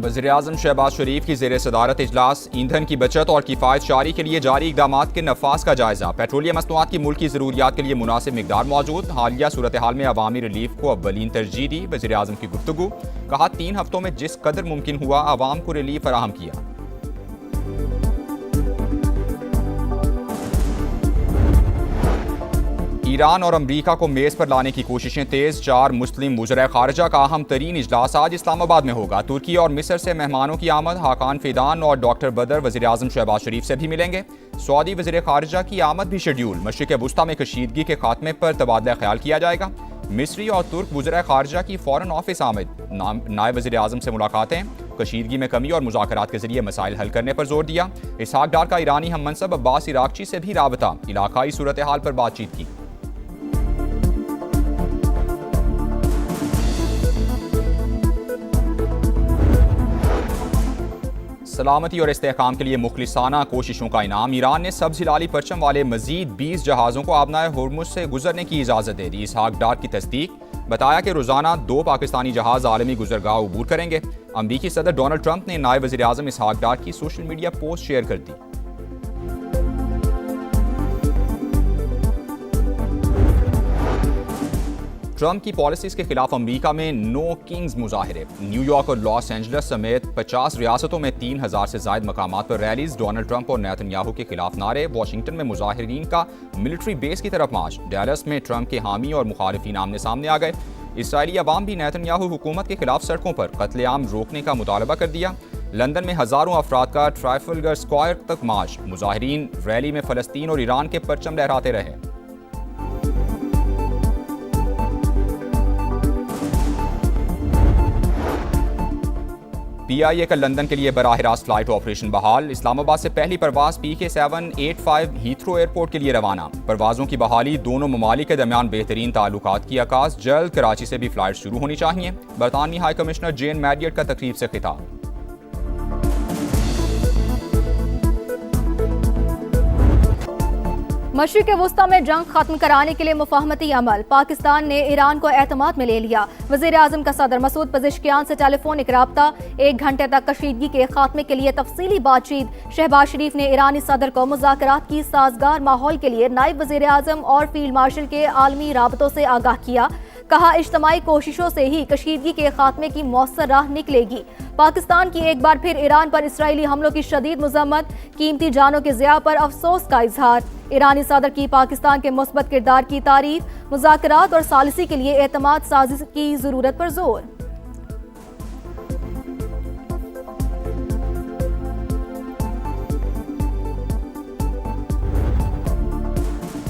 वज़ीर-ए-आज़म शहबाज शरीफ की ज़ेर सदारत इजलास ईंधन की बचत और किफ़ायत शारी के लिए जारी इक़दामात के नफाज का जायज़ा। पेट्रोलियम मसनूआत की मुल्क की ज़रूरियात के लिए मुनासिब मिकदार मौजूद। हालिया सूरत हाल में अवामी रिलीफ को अव्वलीन तरजीह दी। वज़ीर-ए-आज़म की गुफ्तगू, कहा 3 हफ्तों में जिस कदर मुमकिन हुआ आवाम को रिलीफ फराहम किया। ईरान और अमरीका को मेज़ पर लाने की कोशिशें तेज़। 4 मुस्लिम वज़राए ख़ारिजा का अहम तरीन इजलास आज इस्लामाबाद में होगा। तुर्की और मिस्र से मेहमानों की आमद। हाकान फिदान और डॉक्टर बदर वज़ीर-ए-आज़म शहबाज शरीफ से भी मिलेंगे। सऊदी वज़ीर ख़ारिजा की आमद भी शेड्यूल। मशरिक़ वुस्ता में कशीदगी के खात्मे पर तबादला ख्याल किया जाएगा। मिस्री और तुर्क वज़राए ख़ारिजा की फ़ौरन ऑफिस आमद। नायब वज़ीर-ए-आज़म से मुलाकातें। कशीदगी में कमी और मुज़ाकरात के जरिए मसाइल हल करने पर जोर दिया। इसहाक डार का ईरानी हम मनसब अब्बास इराक़ची से भी राबता। इलाकाई सूरत हाल पर बातचीत की। सलामती और इस्तेहकाम के लिए मुखलिसाना कोशिशों का इनाम। ईरान ने सब्ज़ हिलाली परचम वाले मजीद 20 जहाज़ों को आबनाए होर्मुज़ से गुजरने की इजाज़त दे दी। इसहाक डार की तस्दीक, बताया कि रोज़ाना 2 पाकिस्तानी जहाज़ आलमी गुजरगाह अबूर करेंगे। अमरीकी सदर डोनाल्ड ट्रंप ने नायब वज़ीर-ए-आज़म इसहाक डार की सोशल मीडिया पोस्ट शेयर कर दी। ट्रंप की पॉलिसीज के खिलाफ अमेरिका में नो किंग्स मुजाहिरे। न्यूयॉर्क और लॉस एंजल्स समेत 50 रियासतों में 3000 से ज्यादा मकामात पर रैलीज। डोनाल्ड ट्रंप और नेतन्याहू के खिलाफ नारे। वाशिंगटन में मुजाहिरीन का मिलिट्री बेस की तरफ मार्च। डैलस में ट्रंप के हामी और मुखालिफिन आमने सामने आ गए। इसराइली अवाम भी नेतन्याहू हुकूमत के खिलाफ सड़कों पर कत्लेआम रोकने का मुतालबा कर दिया। लंदन में हजारों अफराद का ट्राफल्गर स्क्वायर तक मार्च। मुजाहिरीन रैली में फलस्तीन और ईरान के परचम लहराते रहे। PIA का लंदन के लिए बराह रास्त फ्लाइट ऑपरेशन बहाल। इस्लामाबाद से पहली परवाज PK785 हीथ्रो एयरपोर्ट के लिए रवाना। परवाजों की बहाली, दोनों ममालिक के दरमियान बेहतरीन ताल्लुकात की आगाज। जल्द कराची से भी फ्लाइट शुरू होनी चाहिए। बरतानवी हाई कमिश्नर जेन मैरियट का तकरीब से खिताब। मशरिक़ वुस्ता में जंग खत्म कराने के लिए मुफाहमती अमल। पाकिस्तान ने ईरान को एतमाद में ले लिया। वज़ीर-ए-आज़म का सदर मसूद पज़ेश्कियान से टेलीफोनिक राब्ता। 1 घंटे तक कशीदगी के खात्मे के लिए तफसीली बातचीत। शहबाज शरीफ ने ईरानी सदर को मुज़ाकरात की साजगार माहौल के लिए नायब वज़ीर-ए-आज़म और फील्ड मार्शल के आलमी राबतों से आगाह किया। कहा, इज्तमाई कोशिशों से ही कशीदगी के खात्मे की मौसर राह निकलेगी। पाकिस्तान की एक बार फिर ईरान पर इसराइली हमलों की शदीद मजम्मत। कीमती जानों के ज़िया पर अफसोस का इजहार। ईरानी सदर की पाकिस्तान के मुस्बत किरदार की तारीफ। मुज़ाकरात और सालिसी के लिए एतमाद साज़ी की ज़रूरत पर जोर।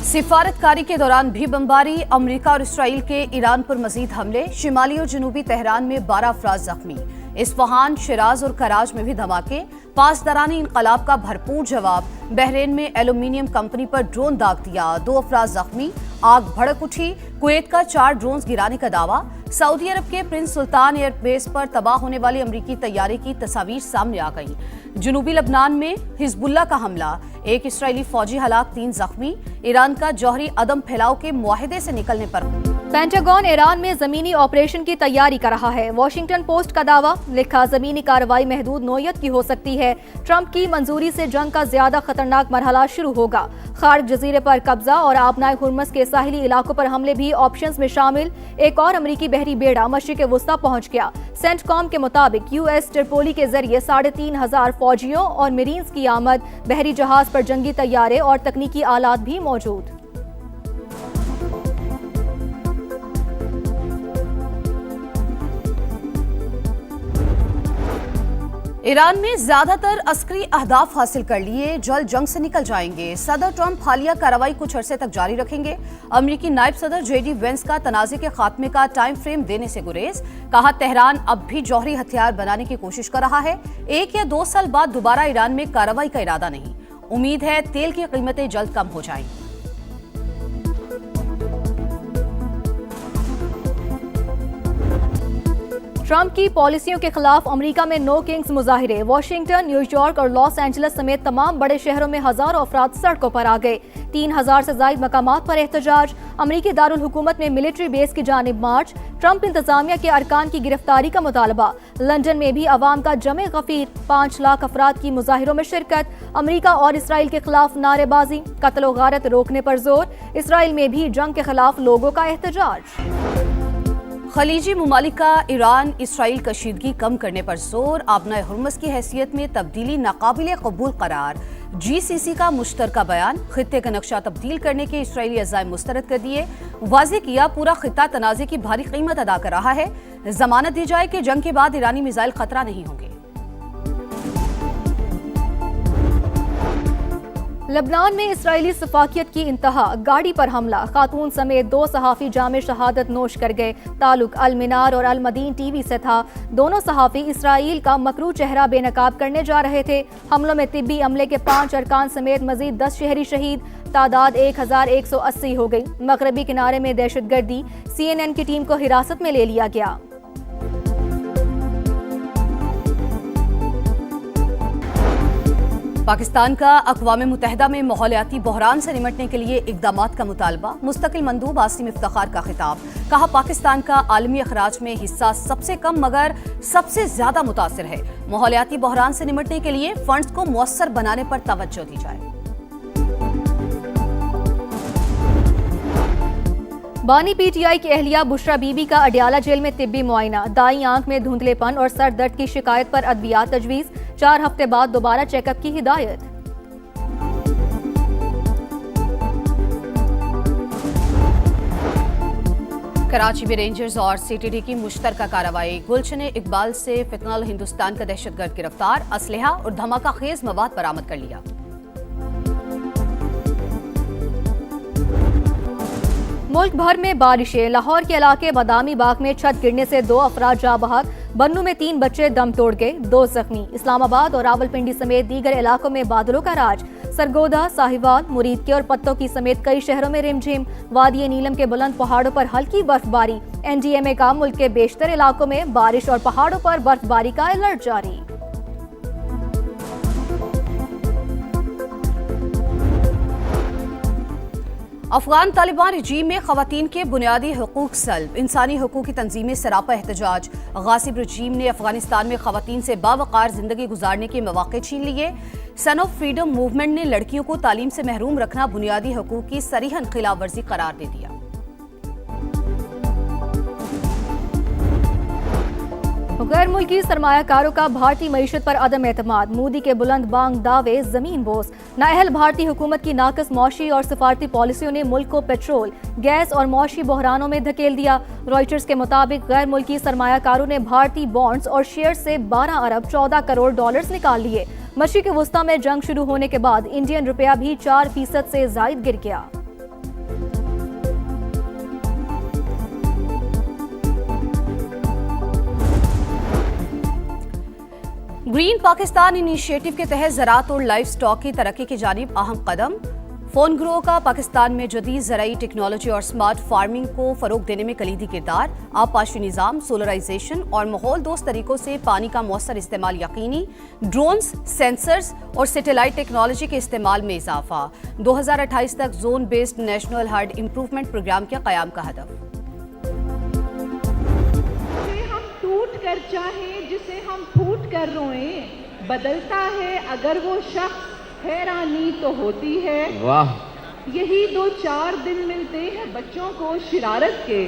सिफारतकारी के दौरान भी बमबारी। अमरीका और इसराइल के ईरान पर मजीद हमले। शिमाली और जनूबी तेहरान में 12 अफराद जख्मी। इस्फहान, शिराज और कराज में भी धमाके। पासदारानी इनकलाब का भरपूर जवाब। बहरीन में एल्यूमिनियम कंपनी पर ड्रोन दाग दिया। 2 अफराद जख्मी। आग भड़क उठी। कुवैत का 4 ड्रोन्स गिराने का दावा। सऊदी अरब के प्रिंस सुल्तान एयरबेस पर तबाह होने वाली अमरीकी तैयारी की तस्वीर सामने आ गई। जनूबी लबनान में हिजबुल्ला का हमला। 1 इसराइली फौजी हलाक, 3 जख्मी। ईरान का जौहरी अदम फैलाव के मुआहिदे से निकलने पर। पेंटागन ईरान में जमीनी ऑपरेशन की तैयारी कर रहा है। वॉशिंगटन पोस्ट का दावा। लिखा, जमीनी कार्रवाई महदूद नौयत की हो सकती है। ट्रंप की मंजूरी से जंग का ज्यादा खतरनाक मरहला शुरू होगा। खार्ग जजीरे पर कब्जा और आबनाए हुर्मुज़ के साहिली इलाकों पर हमले भी ऑप्शंस में शामिल। एक और अमरीकी बहरी बेड़ा मशरिक़ वुस्ता पहुंच गया। सेंटकॉम के मुताबिक US ट्रिपोली के जरिए 3500 फौजियों और मरीन्स की आमद। बहरी जहाज पर जंगी तैयारे और तकनीकी आलात भी मौजूद। ईरान में ज्यादातर अस्करी अहदाफ हासिल कर लिए। जल्द जंग से निकल जाएंगे। सदर ट्रंप हालिया कार्रवाई कुछ अरसे तक जारी रखेंगे। अमरीकी नायब सदर JD वेंस का तनाज़े के खात्मे का टाइम फ्रेम देने से गुरेज। कहा, तेहरान अब भी जौहरी हथियार बनाने की कोशिश कर रहा है। 1 या 2 साल बाद दोबारा ईरान में कार्रवाई का इरादा नहीं। उम्मीद है तेल की कीमतें जल्द कम हो जाएंगी। ट्रंप की पॉलिसियों के खिलाफ अमेरिका में नो किंग्स मुजाहिरे। वॉशिंगटन, न्यूयॉर्क और लॉस एंजलिस समेत तमाम बड़े शहरों में हजारों अफराद सड़कों पर आ गए। 3000 से ज्यादा मकामात पर एहतजाज। अमेरिकी दारुल हुकूमत में मिलिट्री बेस की जानिब मार्च। ट्रंप इंतजामिया के अरकान की गिरफ्तारी का मुतालबा। लंदन में भी अवाम का जमे गफीर। 5 लाख अफराद की मुजाहिरों में शिरकत। अमेरिका और इसराइल के खिलाफ नारेबाजी। कत्ल व गारत रोकने पर जोर। इसराइल में भी जंग के खिलाफ लोगों का एहतजाज। खलीजी मुमालिक का ईरान इसराइल कशीदगी कम करने पर जोर। आबना हुर्मुज़ की हैसियत में तब्दीली नाकाबिल कबूल करार। GCC का मुश्तरका बयान। खित्ते का नक्शा तब्दील करने के इसराइली अज़ाइम मुस्तरद कर दिए। वाज़ेह किया पूरा खित्ता तनाज़े की भारी कीमत अदा कर रहा है। जमानत दी जाए कि जंग के बाद ईरानी मिसाइल खतरा नहीं होंगे। लबनान में इसराइली सफाकियत की इंतहा। गाड़ी पर हमला। खातून समेत 2 सहाफ़ी जामे शहादत नोश कर गए। ताल्लुक अल मिनार और अल मदीन TV से था। दोनों सहाफ़ी इसराइल का मकरू चेहरा बेनकाब करने जा रहे थे। हमलों में तिब्बी अमले के 5 अरकान समेत मजीद 10 शहरी शहीद। तादाद 1180 हो गई। मगरबी किनारे में दहशतगर्दी। CNN की टीम को हिरासत में ले लिया गया। पाकिस्तान का अक़वाम मुत्तहिदा में माहौलियाती बहरान से निमटने के लिए इक़दामात का मुतालबा। मुस्तकिल मंदूब आसिम इफ्तिखार का खिताब। कहा पाकिस्तान का आलमी अखराज में हिस्सा सबसे कम मगर सबसे ज्यादा मुतासिर है। माहौलियाती बहरान से निमटने के लिए फंड्स को मुअस्सर बनाने पर तवज्जो दी जाए। बानी PTI की एहलिया बुशरा बीबी का अडियाला जेल में तिब्बी मुआयना। दाई आंख में धुंधलेपन और सर दर्द की शिकायत पर अद्वियात तजवीज़। 4 हफ्ते बाद दोबारा चेकअप की हिदायत। कराची में रेंजर्स और CTD की मुश्तरका कार्रवाई। गुलशन इकबाल से फितनल हिंदुस्तान का दहशतगर्द गिरफ्तार। असलहा और धमाका खेज मवाद बरामद कर लिया। मुल्क भर में बारिशें। लाहौर के इलाके बादामी बाग में छत गिरने से 2 अफराद जा बहक। बन्नू में 3 बच्चे दम तोड़ गए, 2 जख्मी। इस्लामाबाद और रावलपिंडी समेत दीगर इलाकों में बादलों का राज। सरगोदा, साहिवाल, मुरीदके और पत्तों की समेत कई शहरों में रिमझिम। वादी नीलम के बुलंद पहाड़ों पर हल्की बर्फबारी। NDMA का मुल्क के बेशतर इलाकों में बारिश और पहाड़ों पर बर्फबारी का अलर्ट जारी। अफगान तालिबान रजीम में खवातीन के बुनियादी हुकूक सल्ब। इंसानी हुकूक की तंजीमें सरापा एहतजाज। गासिब रजीम ने अफगानिस्तान में खवातीन से बावकार जिंदगी गुजारने के मौके छीन लिए। सन ऑफ फ्रीडम मूवमेंट ने लड़कियों को तालीम से महरूम रखना बुनियादी हुकूक की सरीहन खिलाफ वर्जी करार दे दिया। गैर मुल्की सरमायाकारों का भारतीय मईशत पर अदम एतमाद। मोदी के बुलंद बांग दावे जमीन बोस। नाअहल भारतीय हुकूमत की नाकस मौशी और सिफारती पॉलिसियों ने मुल्क को पेट्रोल, गैस और मौशी बहरानों में धकेल दिया। रॉयटर्स के मुताबिक गैर मुल्की सरमायाकारों ने भारतीय बॉन्ड्स और शेयर से 12 अरब 14 करोड़ डॉलर्स निकाल लिए। मशरिक़ वुस्ता में जंग शुरू होने के बाद इंडियन रुपया भी 4% से जायद गिर गया। ग्रीन पाकिस्तान इनिशिएटिव के तहत ज़राअत और लाइफ स्टॉक की तरक्की की जानिब अहम कदम। फोन ग्रो का पाकिस्तान में जदीद ज़राई टेक्नोलॉजी और स्मार्ट फार्मिंग को फ़रोग देने में कलीदी किरदार। आबपाशी निज़ाम, सोलराइजेशन और माहौल दोस्त तरीकों से पानी का मौसर इस्तेमाल यकीनी। ड्रोन्स, सेंसर्स और सैटेलाइट टेक्नोलॉजी के इस्तेमाल में इजाफा। 2028 तक zone based national herd improvement programme के क़याम का हदफ। कर चाहे जिसे हम फूट कर रोएं, बदलता है अगर वो शख्स, हैरानी तो होती है। वाह। यही 2-4 दिन मिलते हैं बच्चों को शरारत के।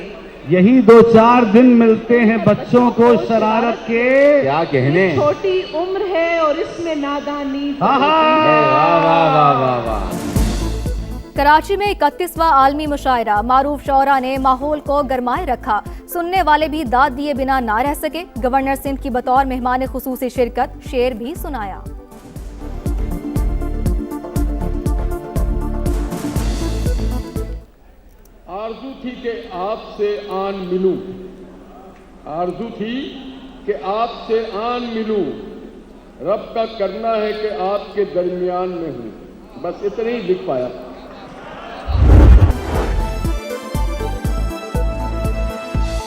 यही 2-4 दिन मिलते हैं बच्चों को शरारत के। क्या कहने। छोटी उम्र है और इसमें नादानी। वाह वाह वाह वाह। कराची में 31वां आलमी मुशायरा। मारूफ शौरा ने माहौल को गरमाए रखा। सुनने वाले भी दाद दिए बिना ना रह सके। गवर्नर सिंध की बतौर मेहमान खुसूसी शिरकत। शेर भी सुनाया। आरज़ू थी कि आपसे आन मिलूं, आरज़ू थी कि आपसे आन मिलूं। रब का करना है कि आपके दरमियान में हूं। बस इतना ही लिख पाया।